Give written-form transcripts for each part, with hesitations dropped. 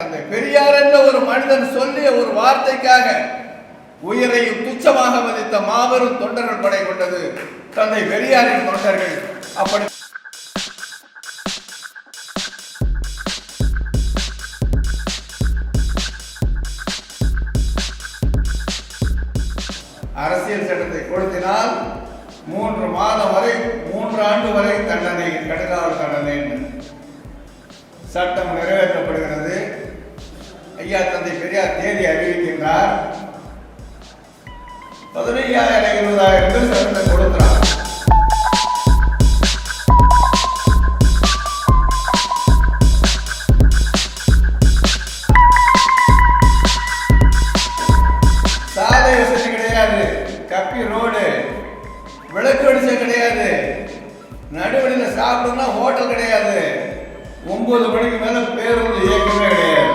அந்த பெரியார் என்ற ஒரு மனிதன் சொல்லிய ஒரு வார்த்தைக்காக உயிரையும் துச்சமாக மதித்த மாபெரும் தொண்டர்கள் படை கொண்டது தந்தை பெரியாரின் தொண்டர்கள். அப்படி அரசியல் சட்டத்தை கொடுத்தினால் 3 மாதம் வரை 3 ஆண்டு வரை தண்டனை, கடுங்காவல் தண்டனை சட்டம் நிறைவேற்றப்படுகிறது. ஐயா தந்தை பெரியார் தேதி அறிவிக்கின்றார். 15,000 20,000 சட்டத்தை கொடுக்கிறார். சாலை வசதி கிடையாது, கப்பி ரோடு, விளக்கு வெளிச்சம் கிடையாது, நடுவழியில் சாப்பிடணும்னா ஹோட்டல் கிடையாது, 9 மணிக்கு மேல பேருந்து இயக்கமே கிடையாது.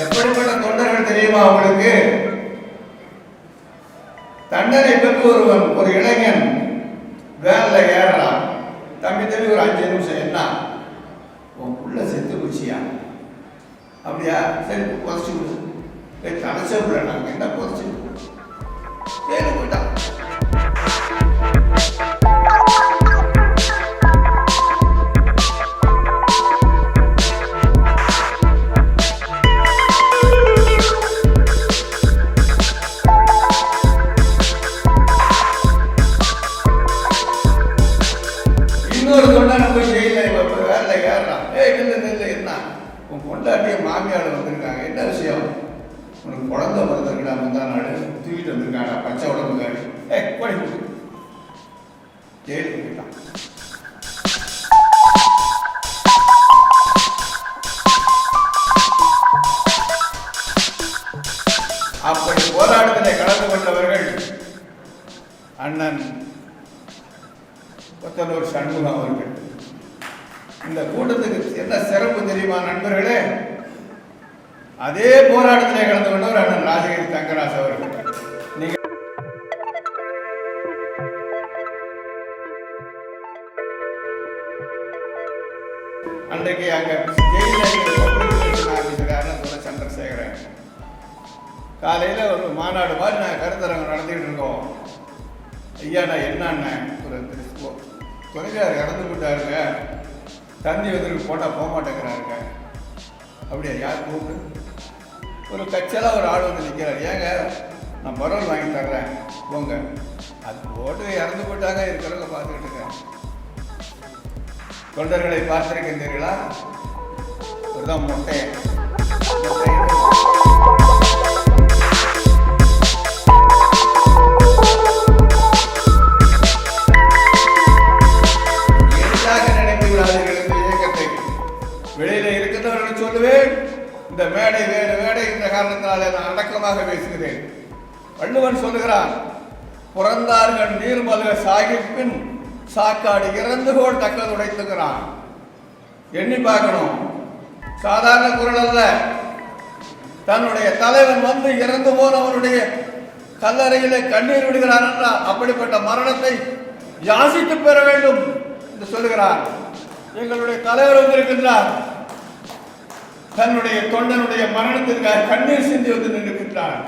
எப்படிப்பட்ட தொண்டர்கள் தெரியுமா அவங்களுக்கு? தண்டனை பெற்று ஒரு இளைஞன் வேன்ல ஏறலாம். தம்பி ஒரு 5 நிமிஷம், என்ன உன் புள்ள செத்து போச்சியா? அப்படியா, சரி புதைச்சு விடு. தலைச்ச பிள்ளை, நாங்கள் என்ன புதைச்சு பேரு போயிட்டான். இன்னொரு தொண்டனை போய் ஜெயில வேலை ஏறான். நெல் என்ன உன் கொண்டாட்டிய மாமியார் வந்திருக்காங்க, என்ன விஷயம்? உனக்கு குழந்தை பிறந்திருக்கா, முந்தா நாடு தூக்கிட்டு வந்திருக்காங்க, பச்சை உடம்புக்காரு. படி ஜெயிலுக்கு போயிட்டான். அப்படி போராட்டத்திலே கலந்து கொண்டவர்கள் அண்ணன் கொத்தனூர் சண்முகம் அவர்கள். இந்த கூட்டத்துக்கு என்ன சிறப்பு தெரியுமா நண்பர்களே? அதே போராட்டத்திலே கலந்து கொண்டவர் அண்ணன் ராஜகிரி தங்கராஜ் அவர்கள். நீங்க அன்றைக்கு அங்க சந்திரசேகரன் காலையில ஒரு மாநாடு மாதிரி நாங்கள் கருத்தரங்கம் நடத்திட்டு இருக்கோம். ஐயா நான் என்னன்னு ஒரு துணைக்காரர் இறந்து விட்டாருங்க, தந்தி வந்து போட்டால் போக மாட்டேங்கிறாருங்க. அப்படியா, யார் கூப்பிட்டு? ஒரு கட்சியெல்லாம் ஒரு ஆள் வந்து நிற்கிறார். ஏங்க நான் பரவல் வாங்கி தர்றேன் போங்க. அது போட்டு இறந்து போட்டாங்க, இருக்கிறவங்க பார்த்துக்கிட்டு இருக்கேன். தொண்டர்களை பார்த்திருக்கின்றீர்களா? ஒருதான் மொட்டை வெளியில இருக்கின்றவர்கள் சொல்லுவேன். இந்த மேடை வேறு மேடை என்ற காரணத்தினாலே நான் அடக்கமாக பேசுகிறேன். வள்ளுவன் சொல்லுகிறான், புறந்தார்கள் நீர்மல்க சாகிப்பின் சாக்காடு இறந்து போல் தக்கது உடைத்துக்கிறான். எண்ணி பார்க்கணும், சாதாரண குரல் அல்ல. தன்னுடைய தலைவன் வந்து இறந்து போனவனுடைய கல்லறையிலே கண்ணீர் விடுகிறான் என்றால் அப்படிப்பட்ட மரணத்தை யாசித்து பெற வேண்டும் என்று சொல்லுகிறான். எங்களுடைய தலைவர் வந்திருக்கின்றார், தன்னுடைய தொண்டனுடைய மரணத்திற்காக கண்ணீர் சிந்தி வந்து நின்றிருக்கின்றார்.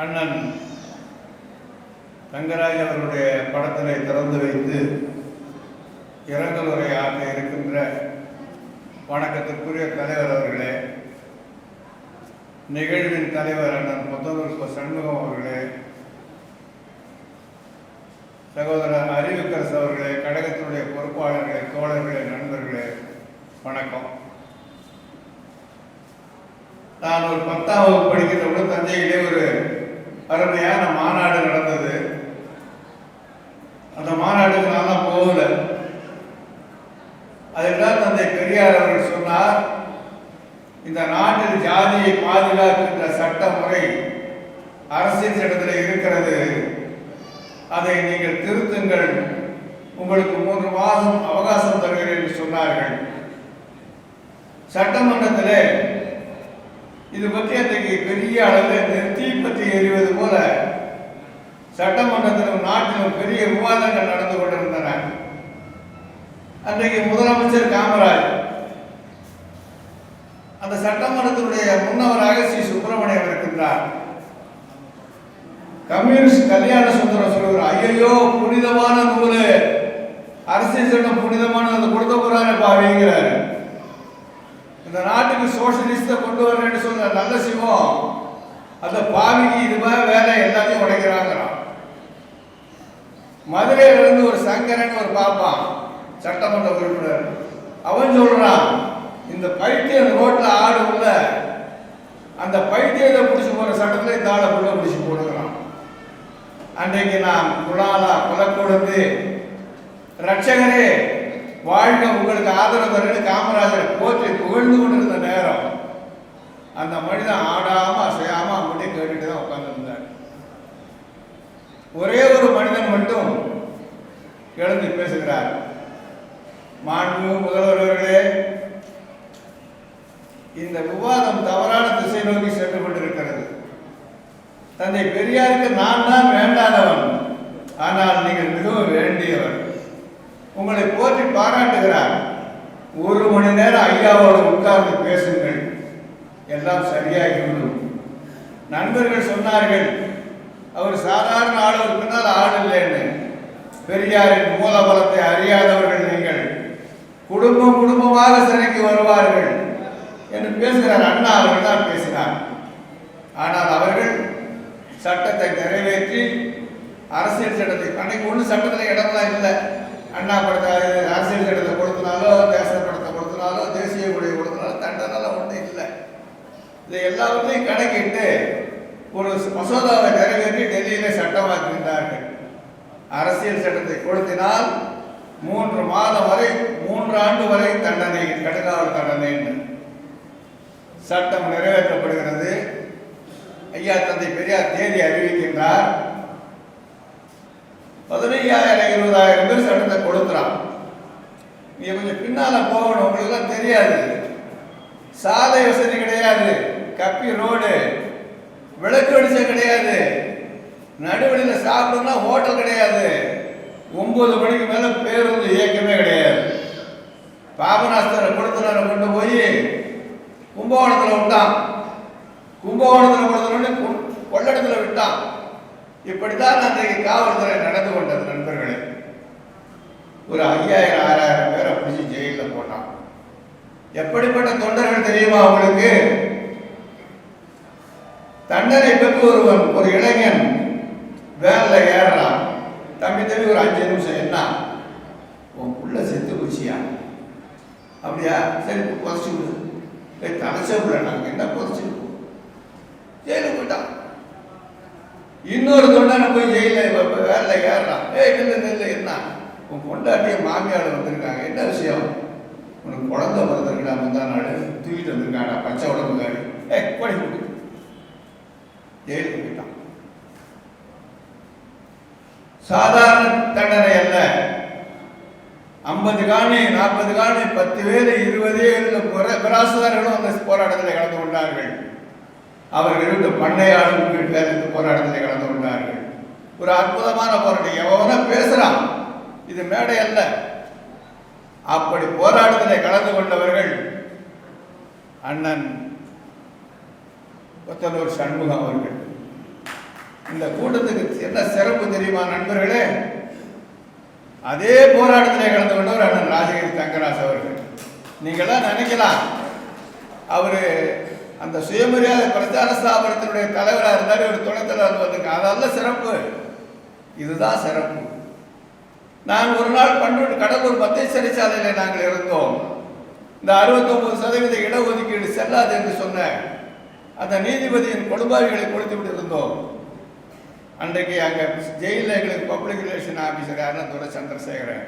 அண்ணன் தங்கராஜ் அவர்களுடைய படத்தினை திறந்து வைத்து இரங்கல் உரையாக இருக்கின்ற வணக்கத்திற்குரிய தலைவர் அவர்களே, நிகழ்வின் தலைவர் அண்ணன் கொத்தனூர் சண்முகம் அவர்களே, சகோதரர் அறிவுக்கரசு அவர்களே, கழகத்தினுடைய பொறுப்பாளர்களே, தோழர்களே, நண்பர்களே, வணக்கம். நான் ஒரு 10ஆம் வகுப்பு படிக்கிறவங்க தஞ்சையிலே ஒரு அருமையான மாநாடு நடந்தது. அந்த மாநாட்டுக்கு நான் தான் போகல. தந்தை பெரியார் அவர்கள் சொன்னார், இந்த நாட்டில் ஜாதியை பாதுகாக்கின்ற சட்ட முறை அரசியல் சட்டத்தில் இருக்கிறது, அதை நீங்கள் திருத்துங்கள், உங்களுக்கு 3 மாதம் அவகாசம் தருகிறேன் என்று சொன்னார்கள். சட்டமன்றத்திலே இது பற்றி அன்றைக்கு பெரிய அளவில் தீப்பற்றி எறிவது போல சட்டமன்றத்திலும் நாட்டிலும் பெரிய விவாதங்கள் நடந்து கொண்டிருந்தன. அன்றைக்கு முதலமைச்சர் காமராஜ் அந்த சட்டமன்றத்தினுடைய முன்னவராக ஸ்ரீ சுப்பிரமணியம் இருக்கின்றார். கம்யூனிஸ்ட் கல்யாண சுந்தரம் சொல்லுகிறார், ஐயோ புனிதமான நூல், அரசியல் சட்டம் புனிதமான கொடுத்த போறாரு பாவிங்கிறாரு. இந்த நாட்டுக்கு சோசியலிஸ்ட கொண்டு வரேன்னு சொல்ற நல்ல சிவம் அந்த பாவிக்கு இது மாதிரி வேலை எல்லாத்தையும் உடைக்கிறாங்கிறான். மதுரையிலிருந்து ஒரு சங்கரன் ஒரு பாப்பான் சட்டமன்ற உறுப்பினர், அவன் சொல்றான், இந்த பைத்தியம் ரோட்ல ஆடு உள்ள அந்த பைத்தியத்தை பிடிச்சி போற சட்டத்துல இந்த ஆளை உள்ள பிடிச்சி போடுகிறான். அன்றைக்கு நாம் குணாலா கொலை கொடுத்து ரட்சகரே வாழ்க உங்களுக்கு ஆதரவு தரன்னு காமராஜரை போற்றி புகழ்ந்து கொண்டிருந்த நேரம் அந்த மனிதன் ஆடாம அசையாம அப்படியே கேட்டுட்டு தான் உட்கார்ந்துருந்தார். ஒரே ஒரு மனிதன் மட்டும் எழுந்து பேசுகிறார். மாண்பு முதல்வர் அவர்களே, இந்த விவாதம் தவறான திசை நோக்கி சென்று கொண்டிருக்கிறது. தந்தை பெரியாருக்கு நான் தான் வேண்டாதவன், ஆனால் நீங்கள் மிகவும் வேண்டியவர். உங்களை போற்றி பாராட்டுகிறார். 1 மணி நேரம் ஐயாவோடு உட்கார்ந்து பேசுங்கள், எல்லாம் சரியாகிவிடும். நண்பர்கள் சொன்னார்கள், அவர் சாதாரண ஆள், ஒரு பின்னால் ஆள் இல்லைன்னு. பெரியாரின் மூலபலத்தை அறியாதவர்கள் நீங்கள், குடும்பம் குடும்பமாக சிறைக்கு வருவார்கள் என்று பேசுகிறார். அண்ணா அவர்கள் தான் பேசினார். ஆனால் அவர்கள் சட்டத்தை நிறைவேற்றி அரசியல் சட்டத்தை அன்னைக்கு ஒன்றும் சட்டத்தில் இடம்லாம் இல்லை. அண்ணா படத்தை அரசியல் சட்டத்தை கொடுத்தனாலோ, தேச படத்தை கொடுத்தனாலோ, தேசிய கொடியை கொடுத்தனாலோ தண்டனெல்லாம் ஒன்றும் இல்லை. இதை எல்லாவற்றையும் கணக்கிட்டு ஒரு மசோதாவை நிறைவேற்றி டெல்லியிலே சட்டமாக்குகின்றார்கள். அரசியல் சட்டத்தை கொடுத்தினால் 3 மாதம் வரை 3 ஆண்டு வரை தண்டனை, கடுங்காவல் தண்டனை சட்டம் நிறைவேற்றப்படுகிறது. ஐயா தந்தை பெரியார் தேதி அறிவிக்கின்றார். 15,000 20,000 பேர் சட்டத்தை கொடுக்குறான். நீங்க கொஞ்சம் பின்னால போகணும், உங்களுக்கு எல்லாம் தெரியாது. சாலை வசதி கிடையாது, கப்பி ரோடு, விளக்கு வெளிச்சம் கிடையாது, நடுவழியில் சாப்பிடணும்னா ஹோட்டல் கிடையாது, 9 மணிக்கு மேல பேருந்து இயக்கமே கிடையாது. பாபநாசரை கொடுத்தனரை கொண்டு போய் கும்பகோணத்தில் விட்டான். கும்பகோணத்தில் கொடுத்தனோடனே கொள்ளடத்தில் விட்டான். இப்படித்தான் அன்றைக்கு காவல்துறை நடந்து கொண்டது. நண்பர்களே, ஒரு 5000 6000 பேரை பிடிச்சி ஜெயிலில் போட்டான். எப்படிப்பட்ட தொண்டர்கள் தெரியுமா அவங்களுக்கு? தண்டனை பெற்று ஒரு இளைஞன் வேன்ல ஏறலாம். தம்பி ஒரு 5 நிமிஷம், என்ன உன் புள்ள செத்து போச்சியா? அப்படியா, சரி புதைச்சு விடு. தலைச்ச பிள்ளை, நாங்கள் என்ன புதைச்சு ஜெயிலுக்கு போயிட்டான். இன்னொரு தொண்டனை போய் ஜெயிலில் வேலை ஏறலாம். நெல்லு என்ன உன் பொண்டாட்டிய மாமியார் வந்திருக்காங்க, என்ன விஷயம்? உனக்கு குழந்தை பிறந்திருக்கா, முந்தா நாடு தூக்கிட்டு வந்திருக்காடா, பச்சை உடம்புக்காரு, படி போட்டு ஜெயிலுக்கு போயிட்டான். சாதாரண தண்டனை அல்ல. 50 காணி 40 காணி 10 பேர் 20 பிராசுதார்களும் அந்த போராட்டத்தில் கலந்து கொண்டார்கள். அவர்கள் இருந்த பண்ணையாளர் வீட்டில் இந்த போராட்டத்தில் கலந்து கொண்டார்கள். ஒரு அற்புதமான போராட்டம். எவனா பேசுறான், இது மேடை அல்ல. அப்படி போராட்டத்தில் கலந்து கொண்டவர்கள் அண்ணன் கொத்தனூர் சண்முகம் அவர்கள். இந்த கூட்டத்துக்கு என்ன சிறப்பு தெரியுமா நண்பர்களே? அதே போராட்டத்தில் கலந்து கொண்டவர் அண்ணன் ராஜகிரி தங்கராஜ் அவர்கள். நீங்களாம் நினைக்கலாம் அவரு அந்த சுயமரியாதை பிரச்சார ஸ்தாபனத்தினுடைய தலைவராக இருந்தார், ஒரு துணைத் தலைவர் வந்திருக்காங்க. அதெல்லாம் சிறப்பு, இதுதான் சிறப்பு. நாங்கள் ஒரு நாள் கடலூர் மத்திய சிறைச்சாலையில் நாங்கள் இருந்தோம். இந்த 69% இடஒதுக்கீடு செல்லாது என்று சொன்ன அந்த நீதிபதியின் கொடும்பாவிகளை கொடுத்து விட்டு இருந்தோம். அன்றைக்கு அங்கே ஜெயிலில் எங்களுக்கு பப்ளிக் ரிலேஷன் ஆஃபீஸர் யாருன்னா துரை சந்திரசேகரன்.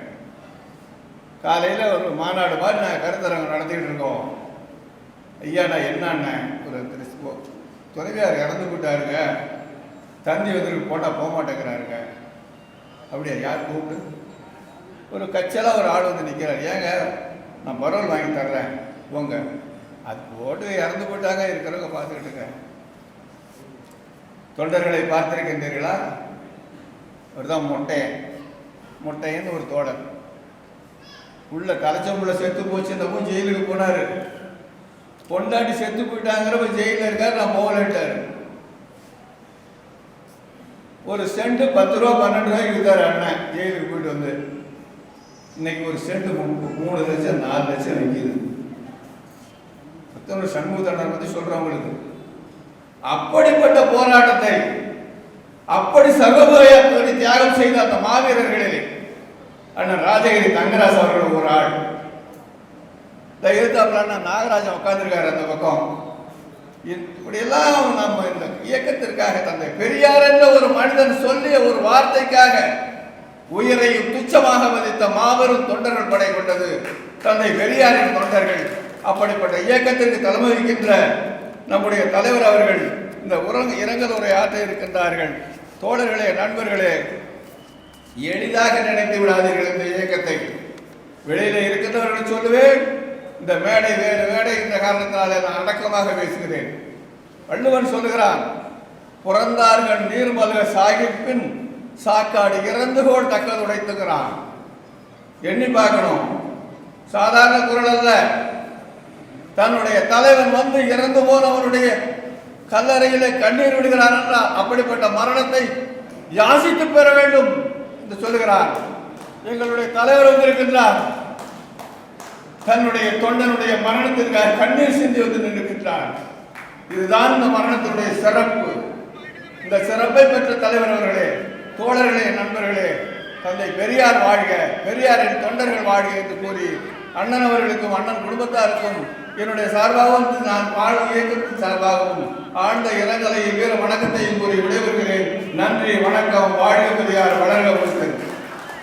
காலையில் ஒரு மாநாடு மாதிரி நாங்கள் கருத்தரங்கம் நடத்திக்கிட்டு இருக்கோம். ஐயாடா என்னண்ணே ஒரு துணைவியார் இறந்து போட்டாருங்க, தந்தி வந்துருக்கு போட்டால் போக மாட்டேங்கிறாருங்க. அப்படியா? யார் கூப்பிட்டு? ஒரு கட்சியெல்லாம் ஒரு ஆள் வந்து நிற்கிறார். ஏங்க நான் பரோல் வாங்கி தர்றேன் போங்க. அது போட்டு இறந்து போட்டாங்க, இருக்கிறவங்க பார்த்துக்கிட்டு இருக்கேன். தொண்டர்களை பார்த்திருக்கின்றீர்களா? அவர் தான் முட்டைன்னு ஒரு தோழர். உள்ள கலைச்சம்புள்ள செத்து போச்சு, இந்த ஜெயிலுக்கு போனார். பொண்டாட்டி செத்து போயிட்டாங்கிறப்ப ஜெயிலில் இருக்கார், நான் போகலட்டார். ஒரு சென்ட் 10 ரூபா 12 ரூபாய்க்கு வித்தார் அண்ணன் ஜெயிலுக்கு போயிட்டு வந்து. இன்னைக்கு ஒரு சென்ட் 3 லட்சம் 4 லட்சம் விற்கிது. மற்றொரு சண்முகத்தண்ணர் பற்றி சொல்றவங்களுக்கு அப்படிப்பட்ட போராட்டத்தை அப்படி சர்வபோயப்படி தியாகம் செய்த அந்த மாவீரர்களிலே அண்ணன் ராஜகிரி தங்கராஜ் அவர்கள் ஒரு ஆள். இந்த எழுத்தாப்புல அண்ணன் நாகராஜன் உட்கார்ந்துருக்காரு அந்த பக்கம். இப்படியெல்லாம் நம்ம இந்த இயக்கத்திற்காக தந்தை பெரியார் என்ற ஒரு மனிதன் சொல்லிய ஒரு வார்த்தைக்காக உயிரையும் துச்சமாக மதித்த மாபெரும் தொண்டர்கள் படை கொண்டது தந்தை பெரியாரின் தொண்டர்கள். அப்படிப்பட்ட இயக்கத்திற்கு தலைமை வகிக்கின்ற நம்முடைய தலைவர் அவர்கள் இந்த இரங்கல் உரை ஆற்ற இருக்கின்றார்கள். தோழர்களே, நண்பர்களே, எளிதாக நினைத்து விடாதீர்கள். இந்த இயக்கத்தை வெளியில இருக்கின்றவர்கள் சொல்லுவேன், இந்த மேடை வேறு மேடை இந்த காரணத்தினாலே நான் அடக்கமாக பேசுகிறேன். வள்ளுவன் சொல்லுகிறான், புறந்தார்கள் நீர்மல்க சாகிப்பின் சாக்காடு இறந்துகோள் தக்கது உடைத்துக்கிறான். எண்ணி பார்க்கணும், சாதாரண குரல் அல்ல. தன்னுடைய தலைவன் வந்து இறந்து போனவனுடைய கல்லறையிலே கண்ணீர் விடுகிறான் என்றால் அப்படிப்பட்ட மரணத்தை யாசித்து பெற வேண்டும் என்று சொல்லுகிறார். எங்களுடைய தலைவர் வந்திருக்கின்றார், தன்னுடைய தொண்டனுடைய மரணத்திற்காக கண்ணீர் சிந்தி வந்து நின்றுகின்றார். இதுதான் இந்த மரணத்தினுடைய சிறப்பு. இந்த சிறப்பை பெற்ற தலைவர் அவர்களே, தோழர்களே, நண்பர்களே, தந்தை பெரியார் வாழ்க, பெரியாரின் தொண்டர்கள் வாழ்க என்று கூறி அண்ணன் அவர்களுக்கும் அண்ணன் குடும்பத்தாருக்கும் என்னுடைய சார்பாகவும் நான் வாழ் இயக்கத்தின் சார்பாகவும் ஆழ்ந்த இரங்கலையும் வீர வணக்கத்தையும் கூறி விடைபெறுகிறேன். நன்றி, வணக்கம். வாழ்க பெரியார், வளர்க.